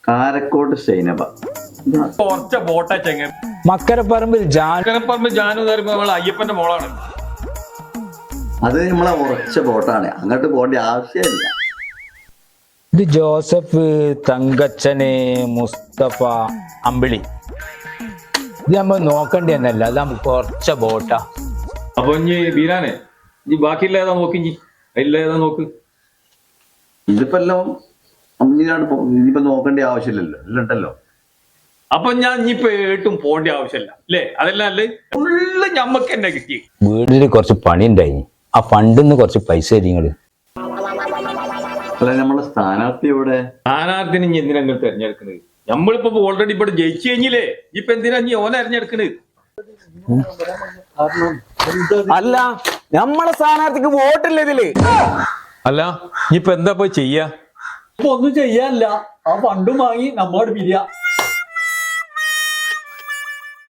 കാരക്കോട്ട് സൈനബ. കുറച്ച ബോട്ടാ ചെങ്ങ. മക്കരപ്പറമ്പിൽ ജാനു നമ്മളെ അയ്യപ്പന്റെ മോളാണ്. അത് നമ്മളെ ഉറച്ച ബോട്ടാണ്, അങ്ങോട്ട് പോകേണ്ട ആവശ്യമില്ല. ഇത് ജോസഫ്, തങ്കച്ചന്, മുസ്തഫ, അമ്പിളി. ഇത് നമ്മൾ നോക്കണ്ടി തന്നെയല്ല, അത് നമുക്ക് കുറച്ച ബോട്ടാ. അപ്പൊ ഇനി ബീരാനെ ഇനി ബാക്കിയുള്ള ഏതാ നോക്കി, ഇനി അതിലുള്ള ഏതാ നോക്ക്. ഇതിപ്പോ എല്ലാം ഇനിയിപ്പോ നോക്കേണ്ട ആവശ്യമില്ലല്ലോ, എല്ലാം ഉണ്ടല്ലോ. അപ്പൊ ഞാൻ ഇനിയിപ്പോ ഏട്ടും പോകേണ്ട ആവശ്യമില്ല അല്ലേ? അതെല്ലാം അല്ലേ ഫുള്ള് ഞമ്മക്ക് തന്നെ കിട്ടി. വീട്ടില് കുറച്ച് പണി ഉണ്ടായി, ആ ഫണ്ടിന്ന് കുറച്ച് പൈസ നിങ്ങള്. അല്ല, നമ്മളെ സ്ഥാനാർത്ഥി ഇവിടെ. സ്ഥാനാർത്ഥിനെ ഇനി എന്തിനാ നിങ്ങൾ തെരഞ്ഞെടുക്കുന്നത്? നമ്മളിപ്പോ ഓൾറെഡി ഇവിടെ ജയിച്ചു കഴിഞ്ഞില്ലേ, ഇപ്പൊ എന്തിനാ നീ ഓനെ തെരഞ്ഞെടുക്കണത്? അല്ല, നമ്മളെ സ്ഥാനാർത്ഥിക്ക് വോട്ടില്ല ഇതില്. അല്ല ഇനിയിപ്പൊ എന്താ പോയി ചെയ്യാ? ഇപ്പൊ ഒന്നും ചെയ്യാനില്ല, ആ ഫണ്ടും വാങ്ങി നമ്മോട് പിരിയാ.